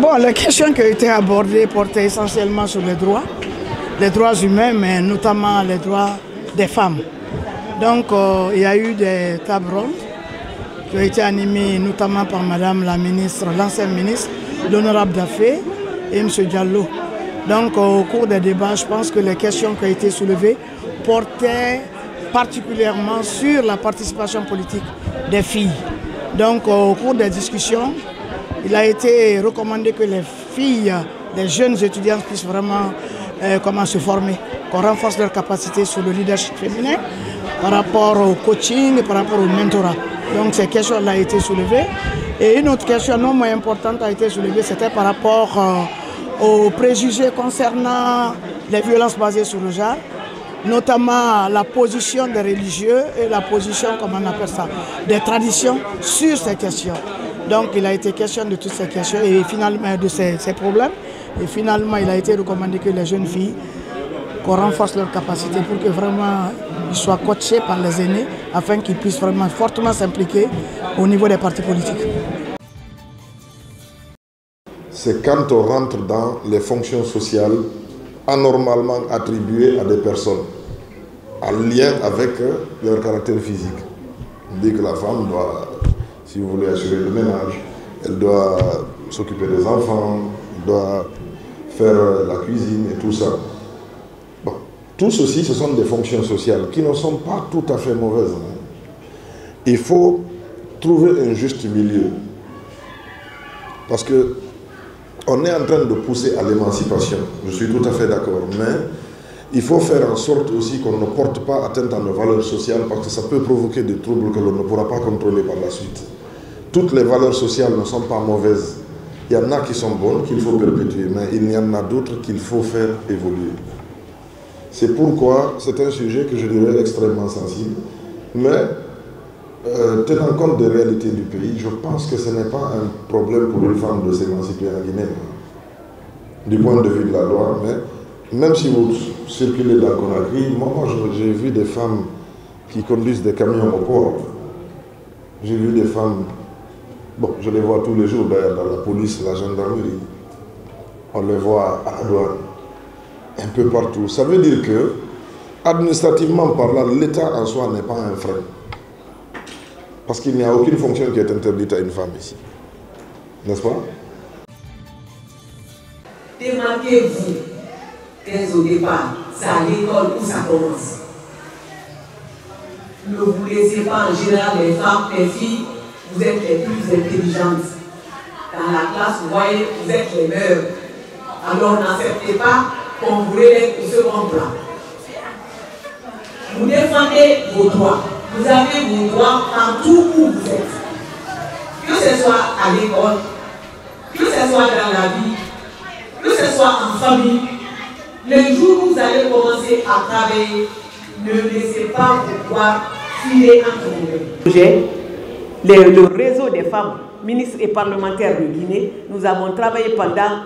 Bon, la question qui a été abordée portait essentiellement sur les droits humains, mais notamment les droits des femmes. Donc, il y a eu des tables rondes qui ont été animées notamment par Madame la ministre, l'ancienne ministre, l'honorable Daffé et M. Diallo. Donc, au cours des débats, je pense que les questions qui ont été soulevées portaient particulièrement sur la participation politique des filles. Donc, au cours des discussions, il a été recommandé que les filles, les jeunes étudiantes puissent vraiment se former, qu'on renforce leur capacité sur le leadership féminin par rapport au coaching et par rapport au mentorat. Donc ces questions-là ont été soulevées. Et une autre question non moins importante a été soulevée, c'était par rapport aux préjugés concernant les violences basées sur le genre, notamment la position des religieux et la position, comment on appelle ça, des traditions sur ces questions. Donc il a été question de toutes ces questions et finalement de ces problèmes. Et finalement, il a été recommandé que les jeunes filles, qu'on renforce leur capacité pour que vraiment ils soient coachés par les aînés afin qu'ils puissent vraiment fortement s'impliquer au niveau des partis politiques. C'est quand on rentre dans les fonctions sociales anormalement attribuées à des personnes, en lien avec leur caractère physique. On dit que la femme doit, si vous voulez, assurer le ménage, elle doit s'occuper des enfants, elle doit faire la cuisine et tout ça. Bon, tout ceci, ce sont des fonctions sociales qui ne sont pas tout à fait mauvaises. Il faut trouver un juste milieu. Parce que on est en train de pousser à l'émancipation, je suis tout à fait d'accord, mais il faut faire en sorte aussi qu'on ne porte pas atteinte à nos valeurs sociales parce que ça peut provoquer des troubles que l'on ne pourra pas contrôler par la suite. Toutes les valeurs sociales ne sont pas mauvaises. Il y en a qui sont bonnes, qu'il faut perpétuer, mais il y en a d'autres qu'il faut faire évoluer. C'est pourquoi c'est un sujet que je dirais extrêmement sensible, mais tenant compte des réalités du pays, je pense que ce n'est pas un problème pour une femme de s'émanciper en Guinée, du point de vue de la loi, mais même si vous circulez dans Conakry, moi j'ai vu des femmes qui conduisent des camions au port. J'ai vu des femmes, bon, je les vois tous les jours d'ailleurs dans la police, la gendarmerie. On les voit à la douane, un peu partout. Ça veut dire que, administrativement parlant, l'État en soi n'est pas un frein. Parce qu'il n'y a aucune fonction qui est interdite à une femme ici. N'est-ce pas? Démarquez-vous dès au départ. C'est à l'école où ça commence. Ne vous laissez pas en général les femmes, les filles, vous êtes les plus intelligentes. Dans la classe, vous voyez, vous êtes les meilleures. Alors n'acceptez pas qu'on vous relève au second plan. Vous défendez vos droits. Vous avez vos droits partout où vous êtes. Que ce soit à l'école, que ce soit dans la vie, que ce soit en famille. Le jour où vous allez commencer à travailler, ne laissez pas vos droits filer entre vous. Le réseau des femmes ministres et parlementaires de Guinée, nous avons travaillé pendant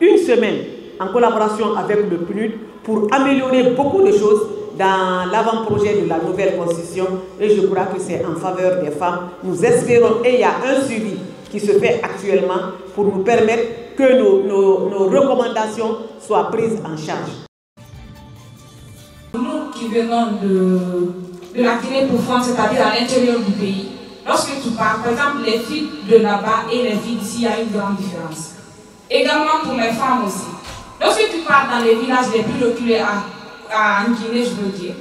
une semaine en collaboration avec le PNUD pour améliorer beaucoup de choses dans l'avant-projet de la nouvelle constitution et je crois que c'est en faveur des femmes. Nous espérons, et il y a un suivi qui se fait actuellement pour nous permettre que nos recommandations soient prises en charge. Nous qui venons de la Guinée profonde, c'est-à-dire à l'intérieur du pays, lorsque tu parles, par exemple, les filles de là-bas et les filles d'ici, il y a une grande différence. Également pour les femmes aussi. Lorsque tu parles dans les villages les plus reculés en Guinée, je veux dire,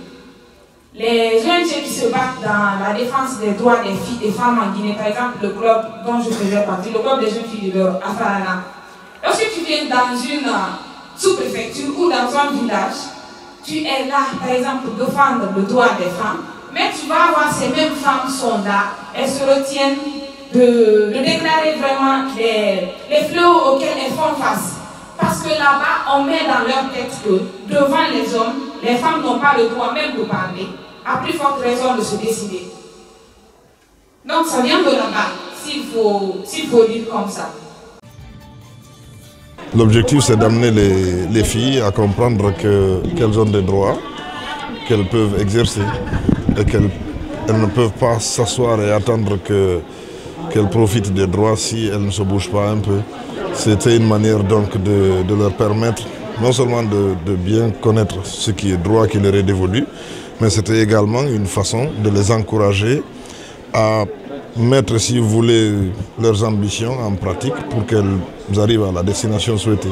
les ONG qui se battent dans la défense des droits des filles et femmes en Guinée, par exemple le club dont je faisais partie, le club des jeunes filles de Afarana, lorsque tu viens dans une sous-préfecture ou dans un village, tu es là, par exemple, pour défendre le droit des femmes, mais tu vas avoir ces mêmes femmes sont là, elles se retiennent de déclarer vraiment les fléaux auxquels elles font face. Parce que là-bas, on met dans leur tête que devant les hommes, les femmes n'ont pas le droit même de parler, à plus forte raison de se décider. Donc ça vient de là-bas, s'il faut dire comme ça. L'objectif, c'est d'amener les filles à comprendre qu'elles ont des droits, qu'elles peuvent exercer et qu'elles ne peuvent pas s'asseoir et attendre qu'elles profitent des droits si elles ne se bougent pas un peu, C'était une manière donc de leur permettre non seulement de bien connaître ce qui est droit qui leur est dévolu, mais c'était également une façon de les encourager à mettre, si vous voulez, leurs ambitions en pratique pour qu'elles arrivent à la destination souhaitée.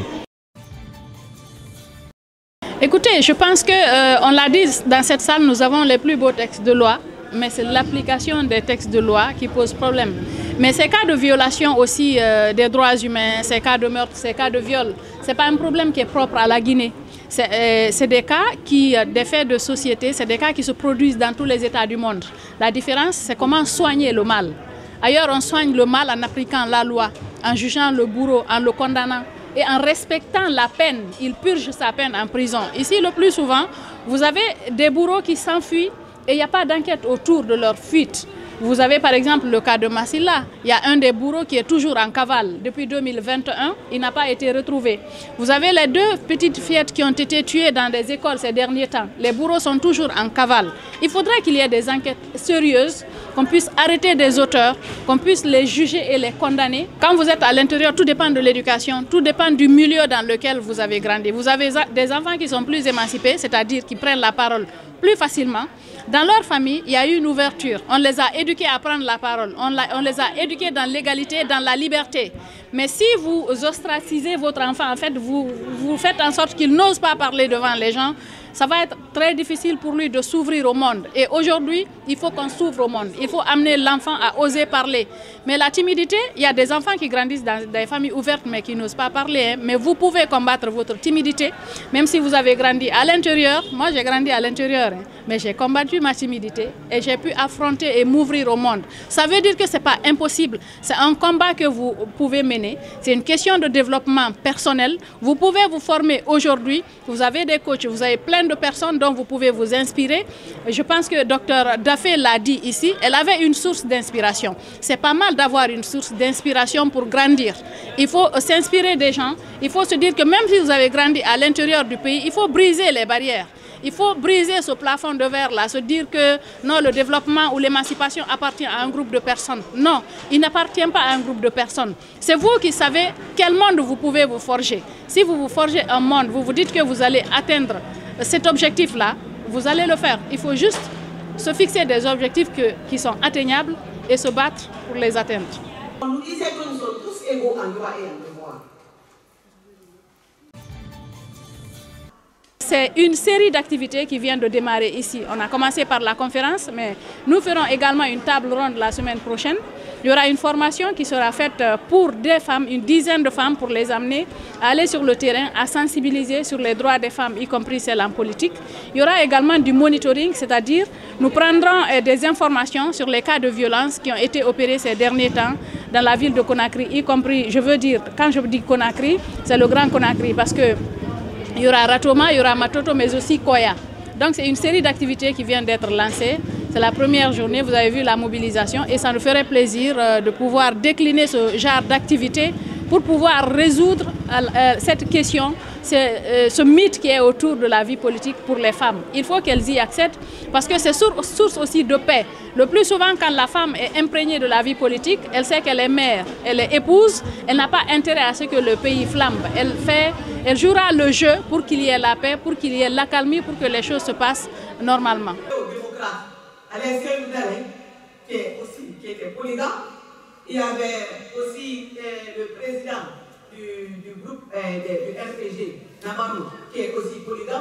Écoutez, je pense qu'on l'a dit, dans cette salle, nous avons les plus beaux textes de loi, mais c'est l'application des textes de loi qui pose problème. Mais ces cas de violation aussi des droits humains, ces cas de meurtre, ces cas de viol, ce n'est pas un problème qui est propre à la Guinée. C'est des cas des faits de société, c'est des cas qui se produisent dans tous les États du monde. La différence, c'est comment soigner le mal. Ailleurs, on soigne le mal en appliquant la loi, en jugeant le bourreau, en le condamnant et en respectant la peine. Il purge sa peine en prison. Ici, le plus souvent, vous avez des bourreaux qui s'enfuient et il n'y a pas d'enquête autour de leur fuite. Vous avez par exemple le cas de Massila. Il y a un des bourreaux qui est toujours en cavale. Depuis 2021, il n'a pas été retrouvé. Vous avez les 2 petites fillettes qui ont été tuées dans des écoles ces derniers temps. Les bourreaux sont toujours en cavale. Il faudrait qu'il y ait des enquêtes sérieuses, qu'on puisse arrêter des auteurs, qu'on puisse les juger et les condamner. Quand vous êtes à l'intérieur, tout dépend de l'éducation, tout dépend du milieu dans lequel vous avez grandi. Vous avez des enfants qui sont plus émancipés, c'est-à-dire qui prennent la parole plus facilement. Dans leur famille, il y a eu une ouverture. On les a éduqués à prendre la parole. On les a éduqués dans l'égalité, dans la liberté. Mais si vous ostracisez votre enfant, en fait, vous faites en sorte qu'il n'ose pas parler devant les gens, ça va être très difficile pour lui de s'ouvrir au monde. Et aujourd'hui, il faut qu'on s'ouvre au monde. Il faut amener l'enfant à oser parler. Mais la timidité, il y a des enfants qui grandissent dans des familles ouvertes mais qui n'osent pas parler. Hein. Mais vous pouvez combattre votre timidité, même si vous avez grandi à l'intérieur. Moi, j'ai grandi à l'intérieur, hein, mais j'ai combattu ma timidité et j'ai pu affronter et m'ouvrir au monde. Ça veut dire que ce n'est pas impossible. C'est un combat que vous pouvez mener. C'est une question de développement personnel. Vous pouvez vous former aujourd'hui. Vous avez des coachs, vous avez plein de personnes dont vous pouvez vous inspirer. Je pense que Dr Daffé l'a dit ici, elle avait une source d'inspiration. C'est pas mal d'avoir une source d'inspiration pour grandir. Il faut s'inspirer des gens, il faut se dire que même si vous avez grandi à l'intérieur du pays, il faut briser les barrières. Il faut briser ce plafond de verre là, se dire que non, le développement ou l'émancipation appartient à un groupe de personnes. Non, il n'appartient pas à un groupe de personnes. C'est vous qui savez quel monde vous pouvez vous forger. Si vous vous forgez un monde, vous vous dites que vous allez atteindre cet objectif-là, vous allez le faire. Il faut juste se fixer des objectifs qui sont atteignables et se battre pour les atteindre. On nous disait que nous sommes tous égaux en droit et en devoir. C'est une série d'activités qui vient de démarrer ici. On a commencé par la conférence, mais nous ferons également une table ronde la semaine prochaine. Il y aura une formation qui sera faite pour des femmes, une dizaine de femmes, pour les amener à aller sur le terrain, à sensibiliser sur les droits des femmes, y compris celles en politique. Il y aura également du monitoring, c'est-à-dire nous prendrons des informations sur les cas de violence qui ont été opérés ces derniers temps dans la ville de Conakry, y compris, je veux dire, quand je dis Conakry, c'est le Grand Conakry, parce que il y aura Ratoma, il y aura Matoto, mais aussi Koya. Donc c'est une série d'activités qui vient d'être lancée. C'est la première journée, vous avez vu la mobilisation et ça nous ferait plaisir de pouvoir décliner ce genre d'activités pour pouvoir résoudre cette question, ce mythe qui est autour de la vie politique pour les femmes. Il faut qu'elles y accèdent parce que c'est source aussi de paix. Le plus souvent, quand la femme est imprégnée de la vie politique, elle sait qu'elle est mère, elle est épouse, elle n'a pas intérêt à ce que le pays flambe. Elle jouera le jeu pour qu'il y ait la paix, pour qu'il y ait l'accalmie, pour que les choses se passent normalement. Alain Seydou qui était polygame. Il y avait aussi le président du groupe du RPG, Namarou, qui est aussi polygame.